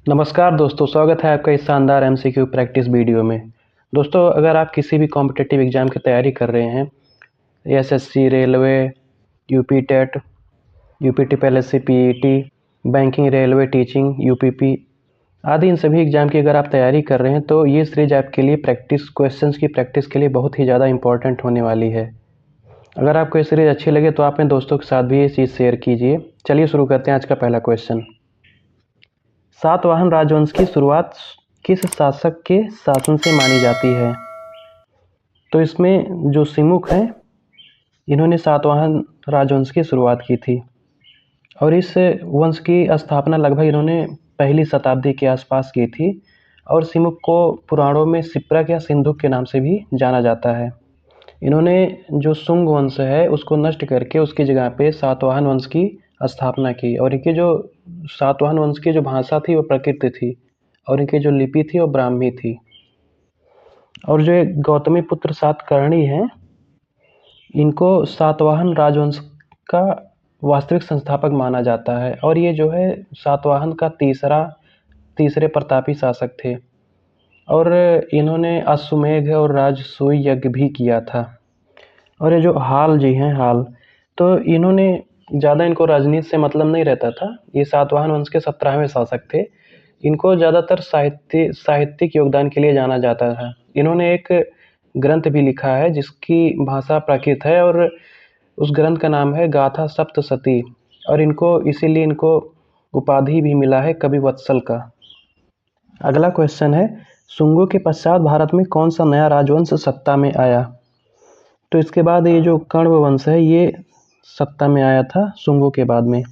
नमस्कार दोस्तों, स्वागत है आपका इस शानदार एमसीक्यू प्रैक्टिस वीडियो में। दोस्तों, अगर आप किसी भी कॉम्पिटिटिव एग्ज़ाम की तैयारी कर रहे हैं, SSC, railway, UP TET, UP TPSC, PET, banking, railway, teaching, UPP आदि इन सभी एग्ज़ाम की अगर आप तैयारी कर रहे हैं तो ये सीरीज आपके लिए क्वेश्चंस की प्रैक्टिस के लिए बहुत ही ज़्यादा इंपॉर्टेंट होने वाली है। अगर आपको ये सीरीज अच्छी लगे तो आप अपने दोस्तों के साथ भी ये चीज़ शेयर कीजिए। चलिए शुरू करते हैं आज का पहला क्वेश्चन। सातवाहन राजवंश की शुरुआत किस शासक के शासन से मानी जाती है? तो इसमें जो सिमुक हैं, इन्होंने सातवाहन राजवंश की शुरुआत की थी और इस वंश की स्थापना लगभग इन्होंने पहली शताब्दी के आसपास की थी और सिमुक को पुराणों में शिप्रक या सिंधुक के नाम से भी जाना जाता है। इन्होंने जो शुंग वंश है उसको नष्ट करके उसकी जगह पे सातवाहन वंश की स्थापना की और इनकी जो सातवाहन वंश की जो भाषा थी वो प्राकृत थी और इनकी जो लिपि थी वो ब्राह्मी थी। और जो गौतमी पुत्र सातकर्णी हैं, इनको सातवाहन राजवंश का वास्तविक संस्थापक माना जाता है और ये जो है सातवाहन का तीसरे प्रतापी शासक थे और इन्होंने अश्वमेध और राजसूय यज्ञ भी किया था। और ये जो हाल जी हैं, तो इन्होंने ज़्यादा इनको राजनीति से मतलब नहीं रहता था। ये सातवाहन वंश के 17वें शासक थे। इनको ज़्यादातर साहित्यिक योगदान के लिए जाना जाता था। इन्होंने एक ग्रंथ भी लिखा है जिसकी भाषा प्राकृत है और उस ग्रंथ का नाम है गाथा सप्तशती और इसीलिए इनको उपाधि भी मिला है कवि वत्सल का। अगला क्वेश्चन है, शुंगों के पश्चात भारत में कौन सा नया राजवंश सत्ता में आया? तो इसके बाद ये जो कण्व वंश है ये सत्ता में आया था शुंगों के बाद में।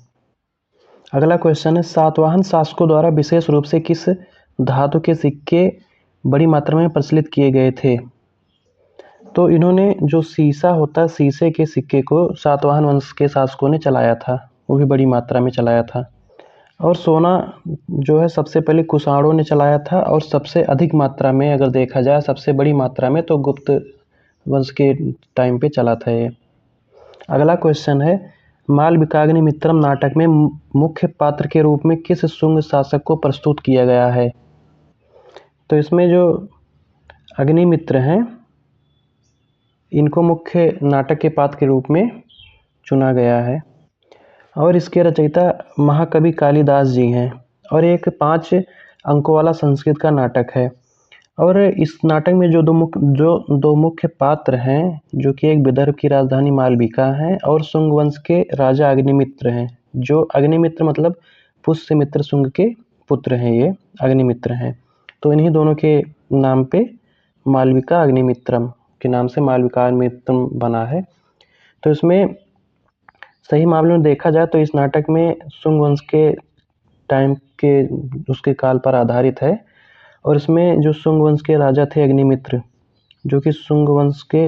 अगला क्वेश्चन है, सातवाहन शासकों द्वारा विशेष रूप से किस धातु के सिक्के बड़ी मात्रा में प्रचलित किए गए थे? तो इन्होंने जो सीसा होता है, शीशे के सिक्के को सातवाहन वंश के शासकों ने चलाया था, वो भी बड़ी मात्रा में चलाया था। और सोना जो है सबसे पहले कुषाणों ने चलाया था और सबसे अधिक मात्रा में अगर देखा जाए सबसे बड़ी मात्रा में तो गुप्त वंश के टाइम पे चला था ये। अगला क्वेश्चन है, मालविकाग्निमित्रम नाटक में मुख्य पात्र के रूप में किस शुंग शासक को प्रस्तुत किया गया है? तो इसमें जो अग्निमित्र हैं इनको मुख्य नाटक के पात्र के रूप में चुना गया है और इसके रचयिता महाकवि कालिदास जी हैं और एक 5 अंकों वाला संस्कृत का नाटक है। और इस नाटक में जो दो मुख्य पात्र हैं जो कि एक विदर्भ की राजधानी मालविका है और शुंग वंश के राजा अग्निमित्र हैं। जो अग्निमित्र मतलब पुष्यमित्र शुंग के पुत्र हैं, ये अग्निमित्र हैं। तो इन्हीं दोनों के नाम पे मालविका अग्निमित्रम के नाम से मालविका अग्निमित्रम बना है। तो इसमें सही मामले में देखा जाए तो इस नाटक में शुंग वंश के टाइम के उसके काल पर आधारित है और इसमें जो शुंग वंश के राजा थे अग्निमित्र, जो कि शुंग वंश के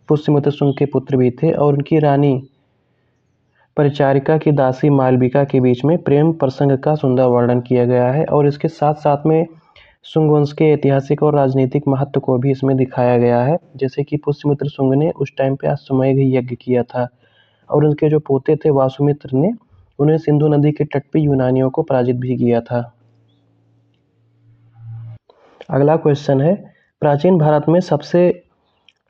पुष्यमित्र शुंग के पुत्र भी थे और उनकी रानी परिचारिका की दासी मालविका के बीच में प्रेम प्रसंग का सुंदर वर्णन किया गया है और इसके साथ साथ में शुंग वंश के ऐतिहासिक और राजनीतिक महत्व को भी इसमें दिखाया गया है। जैसे कि पुष्यमित्र शुंग ने उस टाइम पे अश्वमेध यज्ञ किया था और उनके जो पोते थे वासुमित्र ने उन्हें सिंधु नदी के तट पे यूनानियों को पराजित भी किया था। अगला क्वेश्चन है, प्राचीन भारत में सबसे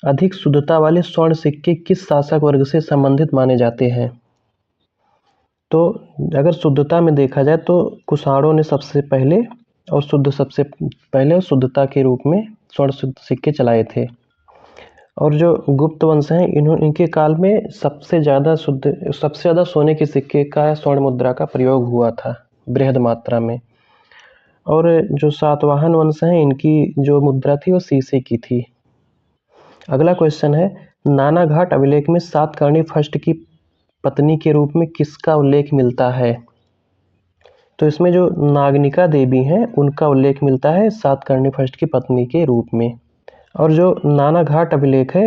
अधिक शुद्धता वाले स्वर्ण सिक्के किस शासक वर्ग से संबंधित माने जाते हैं? तो अगर शुद्धता में देखा जाए तो कुषाणों ने सबसे पहले और शुद्धता के रूप में स्वर्ण सिक्के चलाए थे और जो गुप्त वंश हैं इनके काल में सबसे ज़्यादा सोने के सिक्के का स्वर्ण मुद्रा का प्रयोग हुआ था बृहद मात्रा में। और जो सातवाहन वंश हैं इनकी जो मुद्रा थी वो शीशे की थी। अगला क्वेश्चन है, नानाघाट अभिलेख में सातकर्णी फर्स्ट की पत्नी के रूप में किसका उल्लेख मिलता है? तो इसमें जो नागनिका देवी हैं उनका उल्लेख मिलता है सातकर्णी फर्स्ट की पत्नी के रूप में। और जो नानाघाट अभिलेख है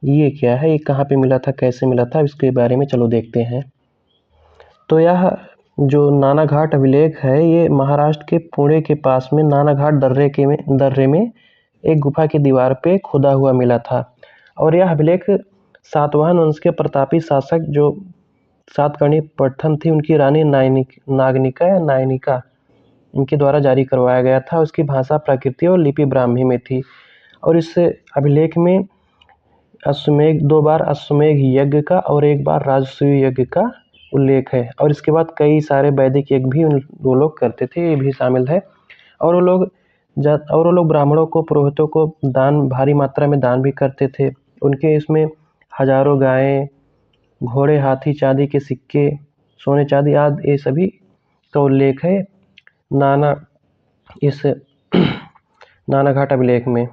ये क्या है, ये कहाँ पे मिला था, कैसे मिला था, इसके बारे में चलो देखते हैं। तो यह जो नानाघाट अभिलेख है ये महाराष्ट्र के पुणे के पास में नानाघाट दर्रे में एक गुफा की दीवार पे खुदा हुआ मिला था और यह अभिलेख सातवाहन वंश के प्रतापी शासक जो सातकर्णी प्रथम थी उनकी रानी नागनिका या नायनिका इनके द्वारा जारी करवाया गया था। उसकी भाषा प्राकृत और लिपि ब्राह्मी में थी। और इस अभिलेख में अश्वमेध 2 बार अश्वमेध यज्ञ का और 1 बार राजसूय यज्ञ का उल्लेख है। और इसके बाद कई सारे वैदिक यज्ञ भी वो लोग करते थे, ये भी शामिल है। और वो लोग ब्राह्मणों को, पुरोहितों को दान, भारी मात्रा में दान भी करते थे। उनके इसमें हजारों गायें, घोड़े, हाथी, चांदी के सिक्के, सोने चांदी आदि ये सभी का उल्लेख है इस नानाघाट अभिलेख में।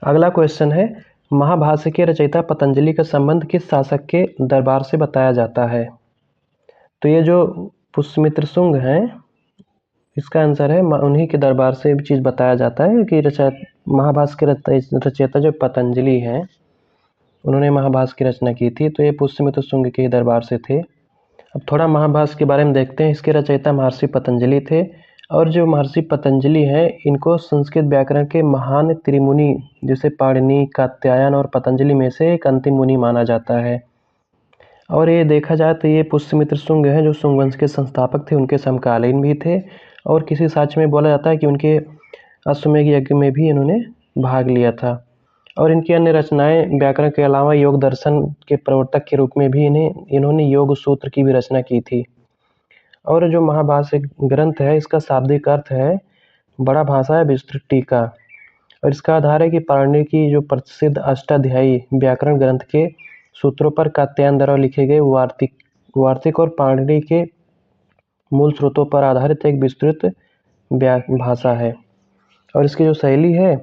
अगला क्वेश्चन है, महाभाष्य के रचयिता पतंजलि का संबंध किस शासक के दरबार से बताया जाता है? तो ये जो पुष्यमित्र शुंग हैं, इसका आंसर है उन्हीं के दरबार से भी चीज़ बताया जाता है कि महाभाष्य के रचयिता जो पतंजलि हैं, उन्होंने महाभाष्य की रचना की थी। तो ये पुष्यमित्र शुंग के दरबार से थे। अब थोड़ा महाभाष्य के बारे में देखते हैं। इसके रचयिता महर्षि पतंजलि थे। और जो महर्षि पतंजलि हैं, इनको संस्कृत व्याकरण के महान त्रिमुनि जैसे पाणिनि, कात्यायन और पतंजलि में से एक अंतिम मुनि माना जाता है। और ये देखा जाए तो ये पुष्यमित्र शुंग हैं, जो शुंग वंश के संस्थापक थे, उनके समकालीन भी थे। और किसी साक्ष्य में बोला जाता है कि उनके अश्वमेध यज्ञ में भी इन्होंने भाग लिया था। और इनकी अन्य रचनाएं व्याकरण के अलावा योग दर्शन के प्रवर्तक के रूप में भी इन्होंने योग सूत्र की भी रचना की थी। और जो महाभाष्य ग्रंथ है, इसका शाब्दिक अर्थ है बड़ा भाषा है विस्तृत टीका। और इसका आधार है कि पाणिनि की जो प्रसिद्ध अष्टाध्यायी व्याकरण ग्रंथ के सूत्रों पर कात्यायन द्वारा लिखे गए वार्तिक और पाणिनि के मूल स्रोतों पर आधारित एक विस्तृत भाषा है। और इसकी जो शैली है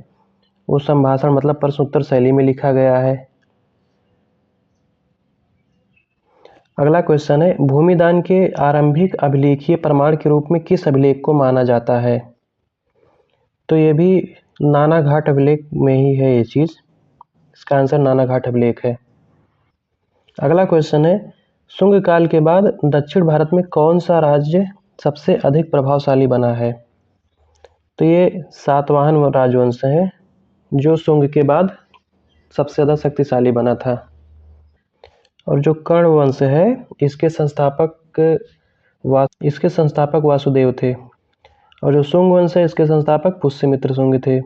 वो संभाषण मतलब प्रश्नोत्तर शैली में लिखा गया है। अगला क्वेश्चन है, भूमिदान के आरंभिक अभिलेखीय प्रमाण के रूप में किस अभिलेख को माना जाता है? तो ये भी नानाघाट अभिलेख में ही है ये चीज़। इसका आंसर नानाघाट अभिलेख है। अगला क्वेश्चन है, शुंग काल के बाद दक्षिण भारत में कौन सा राज्य सबसे अधिक प्रभावशाली बना है? तो ये सातवाहन राजवंश है, जो शुंग के बाद सबसे ज़्यादा शक्तिशाली बना था। और जो कर्ण वंश है, इसके संस्थापक वासुदेव थे। और जो शुंग वंश है, इसके संस्थापक पुष्यमित्र शुंग थे।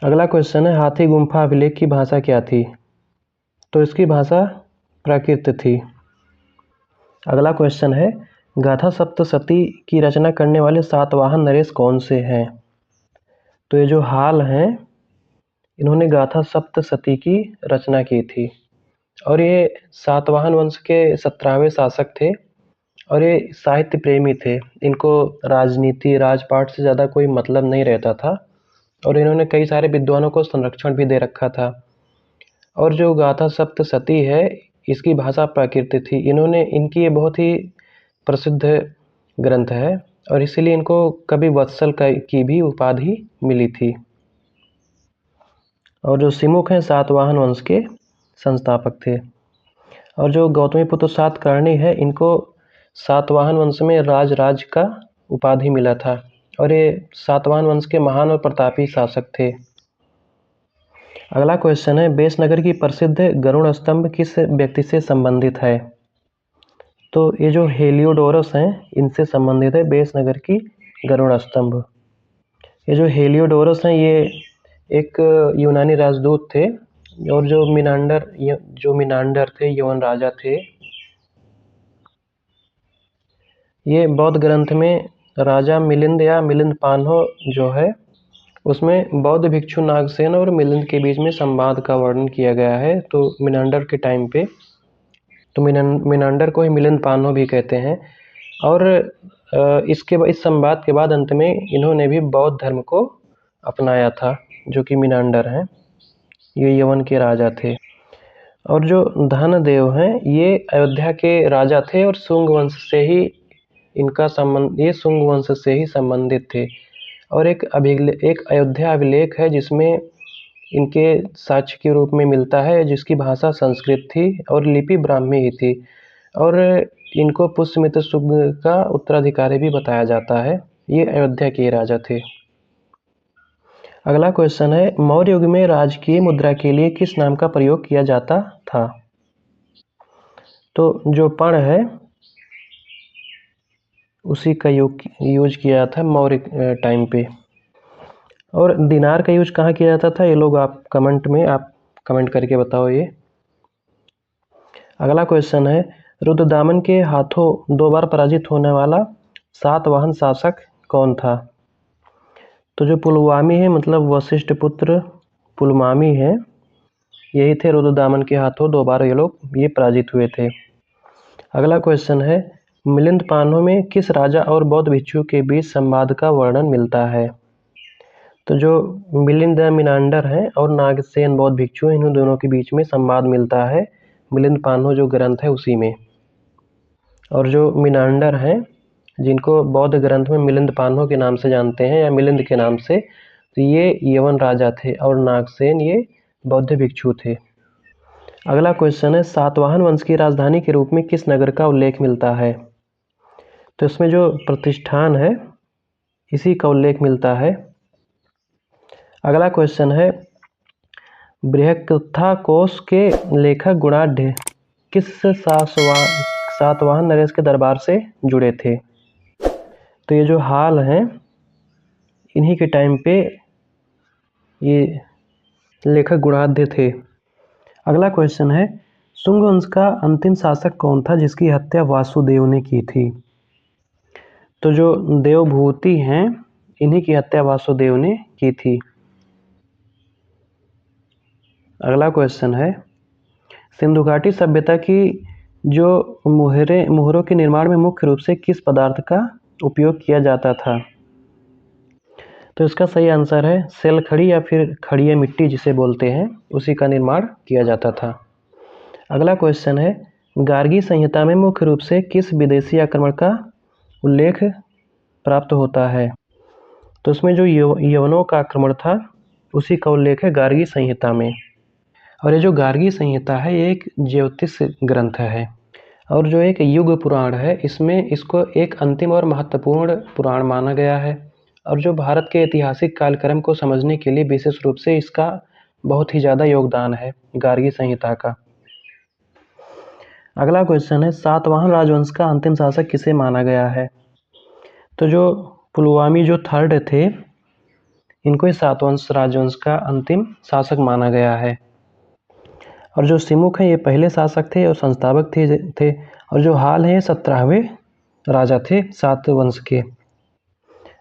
अगला क्वेश्चन है, हाथी गुम्फा अभिलेख की भाषा क्या थी? तो इसकी भाषा प्राकृत थी। अगला क्वेश्चन है, गाथा सप्तशती की रचना करने वाले सातवाहन नरेश कौन से हैं? तो ये जो हाल हैं, इन्होंने गाथा सप्तशती की रचना की थी। और ये सातवाहन वंश के 17वें शासक थे। और ये साहित्य प्रेमी थे। इनको राजनीति, राजपाट से ज़्यादा कोई मतलब नहीं रहता था। और इन्होंने कई सारे विद्वानों को संरक्षण भी दे रखा था। और जो गाथा सप्तशती है, इसकी भाषा प्राकृत थी। इनकी ये बहुत ही प्रसिद्ध ग्रंथ है। और इसीलिए इनको कवि वत्सल की भी उपाधि मिली थी। और जो सिमुख हैं, सातवाहन वंश के संस्थापक थे। और जो गौतमीपुत्र सातकर्णी है, इनको सातवाहन वंश में राज का उपाधि मिला था। और ये सातवाहन वंश के महान और प्रतापी शासक थे। अगला क्वेश्चन है, बेसनगर की प्रसिद्ध गरुड़ स्तंभ किस व्यक्ति से संबंधित है? तो ये जो हेलियोडोरस हैं, इनसे संबंधित है बेसनगर की गरुड़ स्तंभ। ये जो हेलियोडोरस हैं, ये एक यूनानी राजदूत थे। और जो मिनांडर थे, यवन राजा थे, ये बौद्ध ग्रंथ में राजा मिलिंद या मिलिंद पान्हो जो है, उसमें बौद्ध भिक्षु नागसेन और मिलिंद के बीच में संवाद का वर्णन किया गया है। तो मिनांडर के टाइम पे, तो मिनांडर को ही मिलिंद पान्हो भी कहते हैं। और इस संवाद के बाद अंत में इन्होंने भी बौद्ध धर्म को अपनाया था, जो कि मिनांडर हैं। ये यवन के राजा थे। और जो धनदेव हैं, ये अयोध्या के राजा थे। और शुंग वंश से ही ये शुंग वंश से ही संबंधित थे। और एक अयोध्या अभिलेख है, जिसमें इनके साक्ष्य के रूप में मिलता है, जिसकी भाषा संस्कृत थी और लिपि ब्राह्मी ही थी। और इनको पुष्यमित्र शुंग का उत्तराधिकारी भी बताया जाता है। ये अयोध्या के राजा थे। अगला क्वेश्चन है, मौर्य युग में राजकीय मुद्रा के लिए किस नाम का प्रयोग किया जाता था? तो जो पण है, उसी का यूज किया था मौर्य टाइम पे। और दिनार का यूज कहाँ किया जाता था, ये लोग आप कमेंट करके बताओ ये। अगला क्वेश्चन है, रुद्रदामन के हाथों 2 बार पराजित होने वाला सातवाहन शासक कौन था? तो जो पुलमावी है, मतलब वशिष्ठ पुत्र पुलमावी है, यही थे रुद्रदामन के हाथों 2 बार ये पराजित हुए थे। अगला क्वेश्चन है, मिलिंद पानों में किस राजा और बौद्ध भिक्षु के बीच संवाद का वर्णन मिलता है? तो जो मिलिंद मिनांडर हैं और नागसेन बौद्ध भिक्षु हैं, इन दोनों के बीच में संवाद मिलता है मिलिंद पानों जो ग्रंथ है उसी में। और जो मिनांडर हैं, जिनको बौद्ध ग्रंथ में मिलिंद पानों के नाम से जानते हैं या मिलिंद के नाम से, तो ये यवन राजा थे और नागसेन ये बौद्ध भिक्षु थे। अगला क्वेश्चन है, सातवाहन वंश की राजधानी के रूप में किस नगर का उल्लेख मिलता है? तो इसमें जो प्रतिष्ठान है इसी का उल्लेख मिलता है। अगला क्वेश्चन है, बृहत्कथा कोश के लेखक गुणाढ़ किस सातवाहन नरेश के दरबार से जुड़े थे? तो ये जो हाल हैं, इन्हीं के टाइम पे ये लेखक गुणाढ़ थे। अगला क्वेश्चन है, शुंग वंश का अंतिम शासक कौन था जिसकी हत्या वासुदेव ने की थी? तो जो देवभूति हैं, इन्हीं की हत्या वासुदेव ने की थी। अगला क्वेश्चन है, सिंधु घाटी सभ्यता की जो मुहरों के निर्माण में मुख्य रूप से किस पदार्थ का उपयोग किया जाता था? तो इसका सही आंसर है सेलखड़ी या फिर खड़िया मिट्टी जिसे बोलते हैं, उसी का निर्माण किया जाता था। अगला क्वेश्चन है, गार्गी संहिता में मुख्य रूप से किस विदेशी आक्रमण का उल्लेख प्राप्त होता है? तो इसमें जो यवनों का आक्रमण था उसी का उल्लेख है गार्गी संहिता में। और ये जो गार्गी संहिता है ये एक ज्योतिष ग्रंथ है और जो एक युग पुराण है, इसमें इसको एक अंतिम और महत्वपूर्ण पुराण माना गया है और जो भारत के ऐतिहासिक कालक्रम को समझने के लिए विशेष रूप से इसका बहुत ही ज़्यादा योगदान है गार्गी संहिता का। अगला क्वेश्चन है, सातवाहन राजवंश का अंतिम शासक किसे माना गया है? तो जो पुलमावी जो थर्ड थे, इनको ही सातवाहन राजवंश का अंतिम शासक माना गया है। और जो सिमुक हैं ये पहले शासक थे और संस्थापक थे और जो हाल हैं 17वें राजा थे सात वंश के।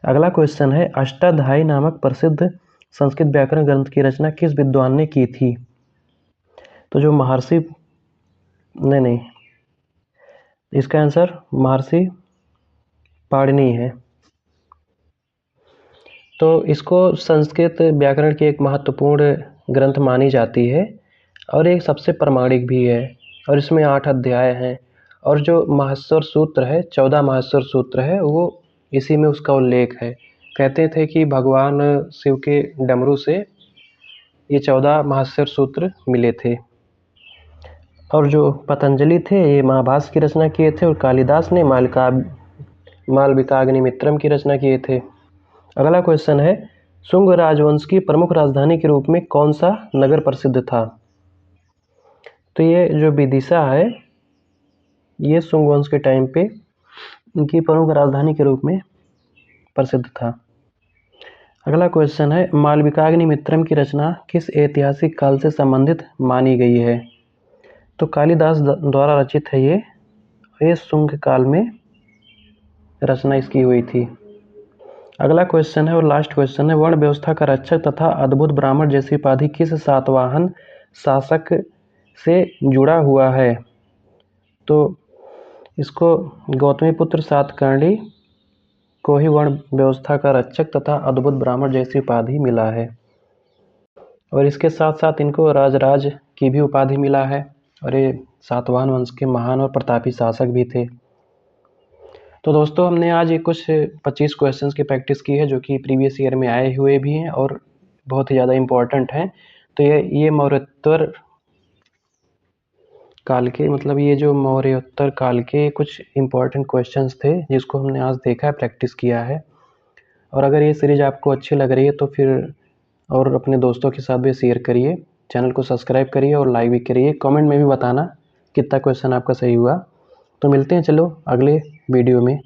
अगला क्वेश्चन है, अष्टाध्यायी नामक प्रसिद्ध संस्कृत व्याकरण ग्रंथ की रचना किस विद्वान ने की थी? तो जो महर्षि नहीं, इसका आंसर महर्षि पाणिनि है। तो इसको संस्कृत व्याकरण की एक महत्वपूर्ण ग्रंथ मानी जाती है और एक सबसे प्रामाणिक भी है और इसमें 8 अध्याय हैं और जो माहेश्वर सूत्र है, 14 माहेश्वर सूत्र है, वो इसी में उसका उल्लेख है। कहते थे कि भगवान शिव के डमरू से ये 14 माहेश्वर सूत्र मिले थे। और जो पतंजलि थे ये महाभाष्य की रचना किए थे और कालिदास ने मालविकाग्निमित्रम की रचना किए थे। अगला क्वेश्चन है, शुंग राजवंश की प्रमुख राजधानी के रूप में कौन सा नगर प्रसिद्ध था? तो ये जो विदिशा है ये शुंग वंश के टाइम पे इनकी प्रमुख राजधानी के रूप में प्रसिद्ध था। अगला क्वेश्चन है, मालविकाग्निमित्रम की रचना किस ऐतिहासिक काल से संबंधित मानी गई है? तो कालिदास द्वारा रचित है ये शुंग काल में रचना इसकी हुई थी। अगला क्वेश्चन है और लास्ट क्वेश्चन है, वर्ण व्यवस्था का रक्षक तथा अद्भुत ब्राह्मण जैसी उपाधि किस सातवाहन शासक से जुड़ा हुआ है? तो इसको गौतमीपुत्र सातकर्णी को ही वर्ण व्यवस्था का रक्षक तथा अद्भुत ब्राह्मण जैसी उपाधि मिला है और इसके साथ साथ इनको राजराज की भी उपाधि मिला है और ये सातवाहन वंश के महान और प्रतापी शासक भी थे। तो दोस्तों हमने आज ये कुछ 25 क्वेश्चंस की प्रैक्टिस की है जो कि प्रीवियस ईयर में आए हुए भी हैं और बहुत ही ज़्यादा इम्पोर्टेंट हैं। तो ये मौर्योत्तर काल के, मतलब ये जो मौर्योत्तर काल के कुछ इम्पोर्टेंट क्वेश्चंस थे जिसको हमने आज देखा है, प्रैक्टिस किया है। और अगर ये सीरीज आपको अच्छी लग रही है तो फिर और अपने दोस्तों के साथ भी शेयर करिए, चैनल को सब्सक्राइब करिए और लाइक भी करिए। कमेंट में भी बताना कितना क्वेश्चन आपका सही हुआ। तो मिलते हैं चलो अगले वीडियो में।